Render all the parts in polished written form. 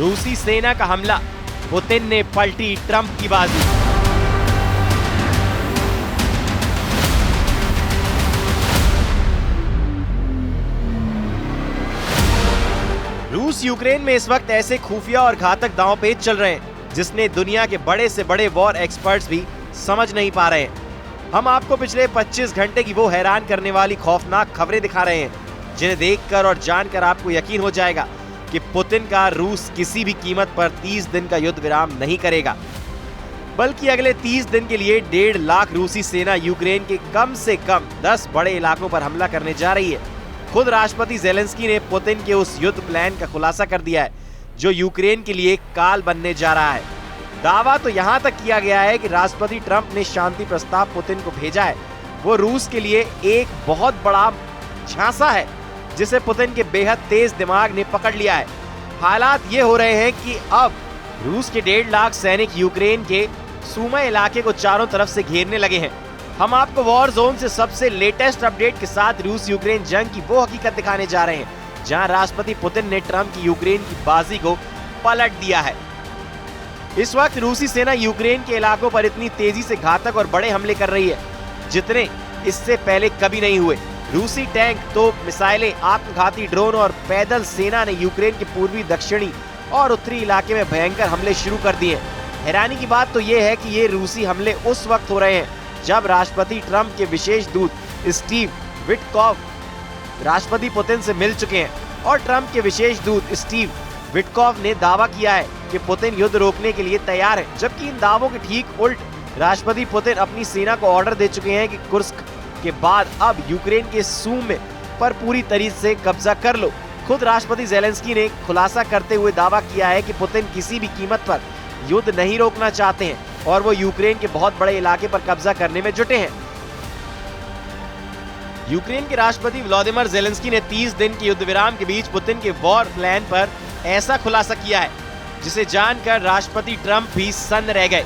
रूसी सेना का हमला, पुतिन ने पलटी ट्रंप की बाजी। रूस यूक्रेन में इस वक्त ऐसे खुफिया और घातक दांव-पेच चल रहे हैं जिसने दुनिया के बड़े से बड़े वॉर एक्सपर्ट्स भी समझ नहीं पा रहे हैं। हम आपको पिछले 25 घंटे की वो हैरान करने वाली खौफनाक खबरें दिखा रहे हैं जिन्हें देखकर और जानकर आपको यकीन हो जाएगा कि पुतिन का रूस किसी भी कीमत पर 30 दिन का युद्ध विराम नहीं करेगा, बल्कि अगले 30 दिन के लिए 1.5 लाख रूसी सेना यूक्रेन के कम से कम 10 बड़े इलाकों पर हमला करने जा रही है। खुद राष्ट्रपति ज़ेलेंस्की ने पुतिन के उस युद्ध प्लान का खुलासा कर दिया है जो यूक्रेन के लिए काल बनने जा रहा है। दावा तो यहां तक किया गया है कि राष्ट्रपति ट्रंप ने शांति प्रस्ताव पुतिन को भेजा है। वो रूस के लिए एक बहुत बड़ा झांसा है जिसे पुतिन के बेहद तेज दिमाग ने पकड़ लिया है। हालात ये हो रहे हैं कि अब रूस के 1.5 लाख सैनिक यूक्रेन के सूमा इलाके को चारों तरफ से घेरने लगे हैं। हम आपको वॉर जोन से सबसे लेटेस्ट अपडेट के साथ रूस यूक्रेन जंग की वो हकीकत दिखाने जा रहे हैं जहां राष्ट्रपति पुतिन ने ट्रंप की यूक्रेन की बाजी को पलट दिया है। इस वक्त रूसी सेना यूक्रेन के इलाकों पर इतनी तेजी से घातक और बड़े हमले कर रही है जितने इससे पहले कभी नहीं हुए। रूसी टैंक, तोप, मिसाइलें, आत्मघाती ड्रोन और पैदल सेना ने यूक्रेन के पूर्वी, दक्षिणी और उत्तरी इलाके में भयंकर हमले शुरू कर दिए। हैरानी की बात तो ये है कि ये रूसी हमले उस वक्त हो रहे हैं जब राष्ट्रपति ट्रंप के विशेष दूत स्टीव विटकॉफ राष्ट्रपति पुतिन से मिल चुके हैं और ट्रंप के विशेष दूत स्टीव विटकॉफ ने दावा किया है कि पुतिन युद्ध रोकने के लिए तैयार है, जबकि इन दावों के ठीक उल्ट राष्ट्रपति पुतिन अपनी सेना को ऑर्डर दे चुके हैं कि कुर्स्क के बाद अब यूक्रेन के सूम पर पूरी तरीके से कब्जा कर लो। खुद राष्ट्रपति ज़ेलेंस्की ने खुलासा करते हुए दावा किया है कि पुतिन किसी भी कीमत पर युद्ध नहीं रोकना चाहते हैं और वो यूक्रेन के बहुत बड़े इलाके पर कब्जा करने में जुटे हैं। यूक्रेन के राष्ट्रपति व्लादिमीर ज़ेलेंस्की ने 30 दिन के युद्ध विराम के बीच पुतिन के वॉर प्लान पर ऐसा खुलासा किया है जिसे जानकर राष्ट्रपति ट्रंप भी सन्न रह गए।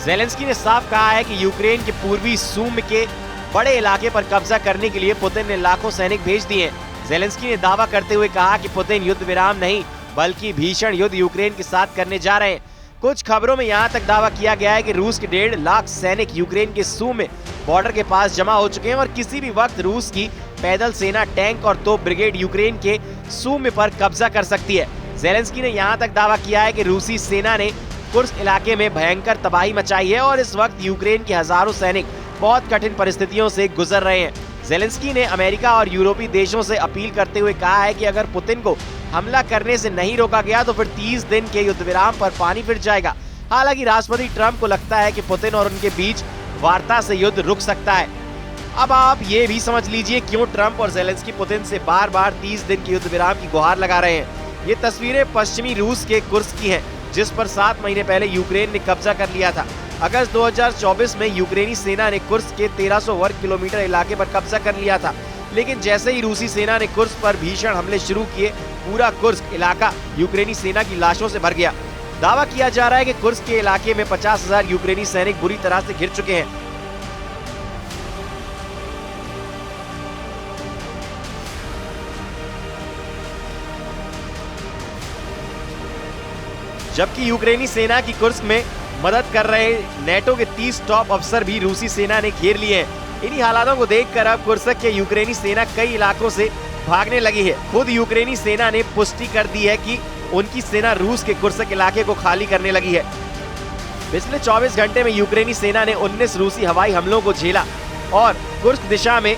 ज़ेलेंस्की ने साफ कहा है कि यूक्रेन के पूर्वी सूम के बड़े इलाके पर कब्जा करने के लिए पुतिन ने लाखों सैनिक भेज दिए हैं। ज़ेलेंस्की ने दावा करते हुए कहा कि पुतिन युद्ध विराम नहीं बल्कि भीषण युद्ध यूक्रेन के साथ करने जा रहे हैं। कुछ खबरों में यहाँ तक दावा किया गया है कि रूस के 1.5 लाख सैनिक यूक्रेन के सूम बॉर्डर के पास जमा हो चुके हैं और किसी भी वक्त रूस की पैदल सेना, टैंक और तोप ब्रिगेड यूक्रेन के सूम पर कब्जा कर सकती है। ज़ेलेंस्की ने यहाँ तक दावा किया है कि रूसी सेना ने कुर्स्क इलाके में भयंकर तबाही मचाई है और इस वक्त यूक्रेन के हजारों सैनिक बहुत कठिन परिस्थितियों से गुजर रहे हैं। ज़ेलेंस्की ने अमेरिका और यूरोपीय देशों से अपील करते हुए कहा है कि अगर पुतिन को हमला करने से नहीं रोका गया तो फिर 30 दिन के युद्ध विराम पर पानी फिर जाएगा। हालांकि राष्ट्रपति ट्रंप को लगता है कि पुतिन और उनके बीच वार्ता से युद्ध रुक सकता है। अब आप ये भी समझ लीजिए क्यों ट्रंप और ज़ेलेंस्की पुतिन से बार बार 30 दिन के युद्ध विराम की गुहार लगा रहे हैं। ये तस्वीरें पश्चिमी रूस के कुर्स्क की हैं जिस पर 7 महीने पहले यूक्रेन ने कब्जा कर लिया था। अगस्त 2024 में यूक्रेनी सेना ने कुर्स्क के 1300 वर्ग किलोमीटर इलाके पर कब्जा कर लिया था, लेकिन जैसे ही रूसी सेना ने कुर्स्क पर भीषण हमले शुरू किए, पूरा कुर्स्क इलाका यूक्रेनी सेना की लाशों से भर गया। दावा किया जा रहा है कि कुर्स्क के इलाके में 50,000 यूक्रेनी सैनिक बुरी तरह से घिर चुके हैं। जबकि यूक्रेनी सेना की कुर्स्क में मदद कर रहे नेटो के 30 टॉप अफसर भी रूसी सेना ने घेर लिए हैं। इन्हीं हालातों को देखकर अब कुर्स्क के यूक्रेनी सेना कई इलाकों से भागने लगी है। खुद यूक्रेनी सेना ने पुष्टि कर दी है कि उनकी सेना रूस के कुर्स्क इलाके को खाली करने लगी है। पिछले 24 घंटे में यूक्रेनी सेना ने 19 रूसी हवाई हमलों को झेला और कुर्स्क दिशा में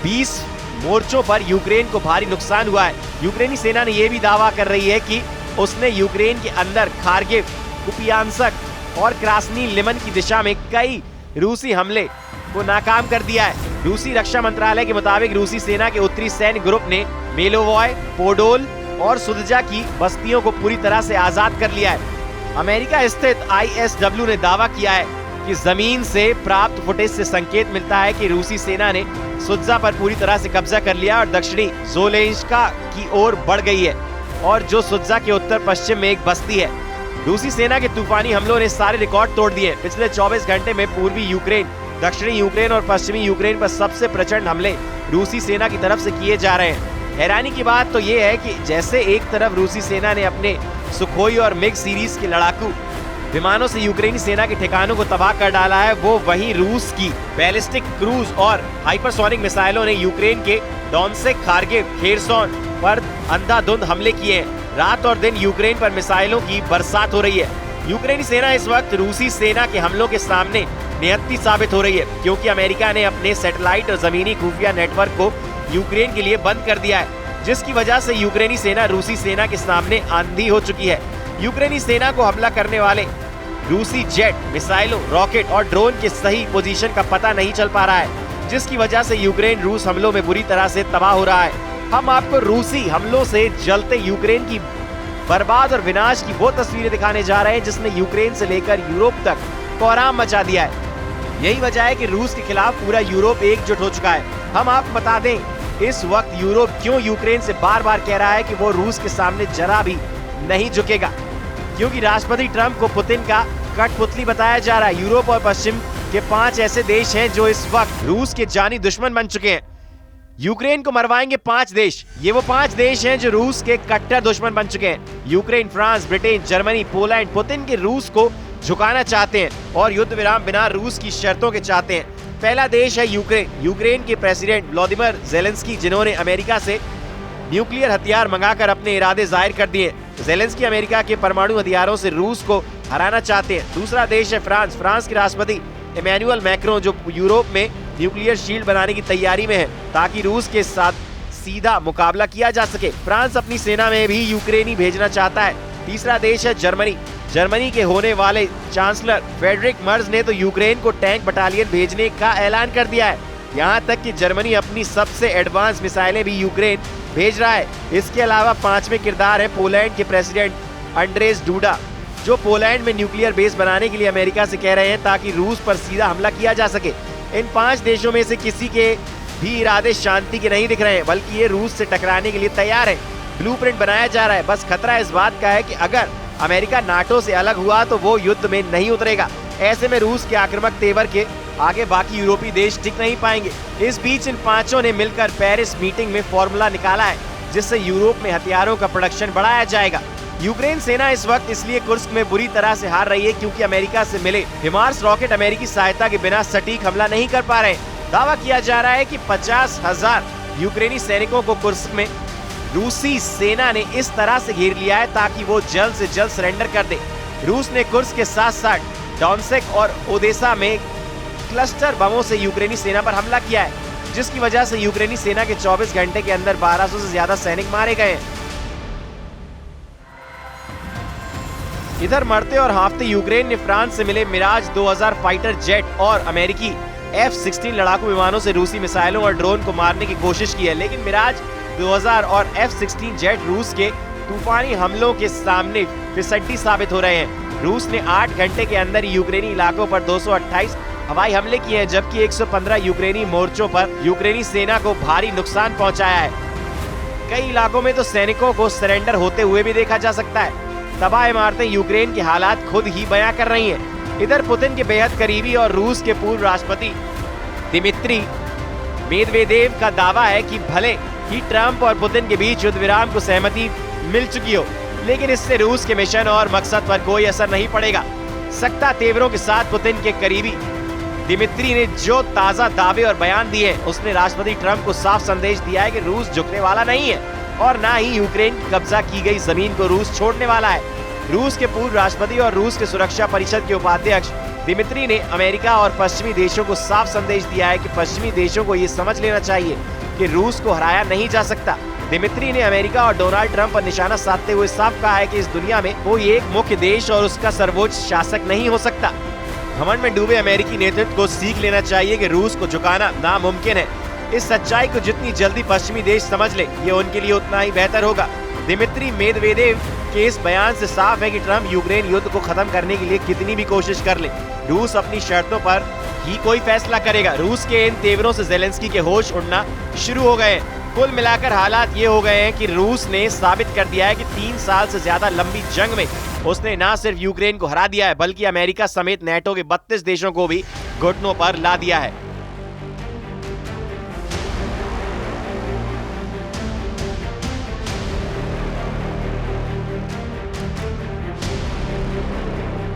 20 मोर्चों पर यूक्रेन को भारी नुकसान हुआ है। यूक्रेनी सेना ने यह भी दावा कर रही है कि उसने यूक्रेन के अंदर खार्किव, कुपियानस्क और क्रास्नी लिमन की दिशा में कई रूसी हमले को नाकाम कर दिया है। रूसी रक्षा मंत्रालय के मुताबिक रूसी सेना के उत्तरी सैन्य ग्रुप ने मेलोवॉय, पोडोल और सुदजा की बस्तियों को पूरी तरह से आजाद कर लिया है। अमेरिका स्थित ISW ने दावा किया है कि जमीन से प्राप्त फुटेज से संकेत मिलता है कि रूसी सेना ने सुदजा पर पूरी तरह से कब्जा कर लिया और दक्षिणी ज़ोलेंस्का की ओर बढ़ गई है और जो सुदजा के उत्तर पश्चिम में एक बस्ती है। रूसी सेना के तूफानी हमलों ने सारे रिकॉर्ड तोड़ दिए। पिछले 24 घंटे में पूर्वी यूक्रेन, दक्षिणी यूक्रेन और पश्चिमी यूक्रेन पर सबसे प्रचंड हमले रूसी सेना की तरफ से किए जा रहे हैं। हैरानी की बात तो ये है कि जैसे एक तरफ रूसी सेना ने अपने सुखोई और मिग सीरीज के लड़ाकू विमानों से यूक्रेनी सेना के ठिकानों को तबाह कर डाला है, वो वहीं रूस की बैलिस्टिक क्रूज और हाइपरसोनिक मिसाइलों ने यूक्रेन के डोनेत्स्क, खार्किव, खेरसोन पर अंधाधुंध हमले किए हैं। रात और दिन यूक्रेन पर मिसाइलों की बरसात हो रही है। यूक्रेनी सेना इस वक्त रूसी सेना के हमलों के सामने निहत्थी साबित हो रही है, क्योंकि अमेरिका ने अपने सैटेलाइट और जमीनी खुफिया नेटवर्क को यूक्रेन के लिए बंद कर दिया है, जिसकी वजह से यूक्रेनी सेना रूसी सेना के सामने आंधी हो चुकी है। यूक्रेनी सेना को हमला करने वाले रूसी जेट, मिसाइलों, रॉकेट और ड्रोन के सही पोजीशन का पता नहीं चल पा रहा है, जिसकी वजह से यूक्रेन रूस हमलों में बुरी तरह से तबाह हो रहा है। हम आपको रूसी हमलों से जलते यूक्रेन की बर्बाद और विनाश की वो तस्वीरें दिखाने जा रहे हैं जिसने यूक्रेन से लेकर यूरोप तक कोहराम मचा दिया है। यही वजह है कि रूस के खिलाफ पूरा यूरोप एकजुट हो चुका है। हम आपको बता दें, इस वक्त यूरोप क्यों यूक्रेन से बार बार कह रहा है कि वो रूस के सामने जरा भी नहीं झुकेगा, क्योंकि राष्ट्रपति ट्रंप को पुतिन का कठपुतली बताया जा रहा है। यूरोप और पश्चिम के 5 ऐसे देश हैं जो इस वक्त रूस के जानी दुश्मन बन चुके हैं। यूक्रेन को मरवाएंगे 5 देश। ये वो 5 देश हैं जो रूस के कट्टर दुश्मन बन चुके हैं। Ukraine, France, Britain, Germany, Poland Putin के रूस को झुकाना चाहते हैं और युद्ध विराम बिना रूस की शर्तों के चाहते हैं। पहला देश है यूक्रेन। यूक्रेन के प्रेसिडेंट व्लादिमीर ज़ेलेंस्की, जिन्होंने अमेरिका से न्यूक्लियर हथियार मंगाकर अपने इरादे जाहिर कर दिए। ज़ेलेंस्की अमेरिका के परमाणु हथियारों से रूस को हराना चाहते हैं। दूसरा देश है फ्रांस। फ्रांस के राष्ट्रपति इमैनुअल मैक्रों, जो यूरोप में न्यूक्लियर शील्ड बनाने की तैयारी में है, ताकि रूस के साथ सीधा मुकाबला किया जा सके। फ्रांस अपनी सेना में भी यूक्रेनी भेजना चाहता है। तीसरा देश है जर्मनी। जर्मनी के होने वाले चांसलर फ्रेडरिक मर्ज ने तो यूक्रेन को टैंक बटालियन भेजने का ऐलान कर दिया है। यहाँ तक कि जर्मनी अपनी सबसे एडवांस मिसाइलें भी यूक्रेन भेज रहा है। इसके अलावा 5वें किरदार है पोलैंड के प्रेसिडेंट अंड्रेज डूडा, जो पोलैंड में न्यूक्लियर बेस बनाने के लिए अमेरिका से कह रहे हैं, ताकि रूस पर सीधा हमला किया जा सके। इन 5 देशों में से किसी के भी इरादे शांति के नहीं दिख रहे हैं, बल्कि ये रूस से टकराने के लिए तैयार है। ब्लूप्रिंट बनाया जा रहा है। बस खतरा इस बात का है कि अगर अमेरिका नाटो से अलग हुआ तो वो युद्ध में नहीं उतरेगा। ऐसे में रूस के आक्रामक तेवर के आगे बाकी यूरोपीय देश टिक नहीं पाएंगे। इस बीच इन 5 ने मिलकर पेरिस मीटिंग में फॉर्मूला निकाला है, जिससे यूरोप में हथियारों का प्रोडक्शन बढ़ाया जाएगा। यूक्रेन सेना इस वक्त इसलिए कुर्स्क में बुरी तरह से हार रही है, क्योंकि अमेरिका से मिले हिमार्स रॉकेट अमेरिकी सहायता के बिना सटीक हमला नहीं कर पा रहे। दावा किया जा रहा है कि 50,000 यूक्रेनी सैनिकों को कुर्स्क में रूसी सेना ने इस तरह से घेर लिया है ताकि वो जल्द से जल्द सरेंडर कर दे। रूस ने कुर्स्क के साथ साथ डोनेत्स्क और ओदेसा में क्लस्टर बमों से यूक्रेनी सेना पर हमला किया है, जिसकी वजह से यूक्रेनी सेना के 24 घंटे के अंदर 1200 से ज्यादा सैनिक मारे गए हैं। इधर मरते और हाफते यूक्रेन ने फ्रांस से मिले मिराज 2000 फाइटर जेट और अमेरिकी F-16 लड़ाकू विमानों से रूसी मिसाइलों और ड्रोन को मारने की कोशिश की है, लेकिन मिराज 2000 और F-16 जेट रूस के तूफानी हमलों के सामने फिसड्डी साबित हो रहे हैं। रूस ने 8 घंटे के अंदर यूक्रेनी इलाकों पर 228 हवाई हमले किए हैं, जबकि 115 यूक्रेनी मोर्चों पर यूक्रेनी सेना को भारी नुकसान पहुंचाया है। कई इलाकों में तो सैनिकों को सरेंडर होते हुए भी देखा जा सकता है। तबाह इमारतें यूक्रेन के हालात खुद ही बयां कर रही हैं। इधर पुतिन के बेहद करीबी और रूस के पूर्व राष्ट्रपति दिमित्री मेदवेदेव का दावा है कि भले ही ट्रंप और पुतिन के बीच युद्ध विराम को सहमति मिल चुकी हो, लेकिन इससे रूस के मिशन और मकसद पर कोई असर नहीं पड़ेगा। सख्ता तेवरों के साथ पुतिन के करीबी दिमित्री ने जो ताजा दावे और बयान दिए, उसने राष्ट्रपति ट्रंप को साफ संदेश दिया है कि रूस झुकने वाला नहीं है और ना ही यूक्रेन की कब्जा की गई जमीन को रूस छोड़ने वाला है। रूस के पूर्व राष्ट्रपति और रूस के सुरक्षा परिषद के उपाध्यक्ष दिमित्री ने अमेरिका और पश्चिमी देशों को साफ संदेश दिया है कि पश्चिमी देशों को ये समझ लेना चाहिए कि रूस को हराया नहीं जा सकता। दिमित्री ने अमेरिका और डोनाल्ड ट्रंप पर निशाना साधते हुए साफ कहा है कि इस दुनिया में कोई एक मुख्य देश और उसका सर्वोच्च शासक नहीं हो सकता। घमंड में डूबे अमेरिकी नेतृत्व को सीख लेना चाहिए कि रूस को झुकाना नामुमकिन है। इस सच्चाई को जितनी जल्दी पश्चिमी देश समझ ले, ये उनके लिए उतना ही बेहतर होगा। दिमित्री मेदवेदेव के इस बयान से साफ है कि ट्रंप यूक्रेन युद्ध को खत्म करने के लिए कितनी भी कोशिश कर ले, रूस अपनी शर्तों पर ही कोई फैसला करेगा। रूस के इन तेवरों से ज़ेलेंस्की के होश उड़ना शुरू हो गए हैं। कुल मिलाकर हालात ये हो गए हैं कि रूस ने साबित कर दिया है कि 3 साल से ज्यादा लंबी जंग में उसने न सिर्फ यूक्रेन को हरा दिया है, बल्कि अमेरिका समेत नेटो के 32 देशों को भी घुटनों पर ला दिया है।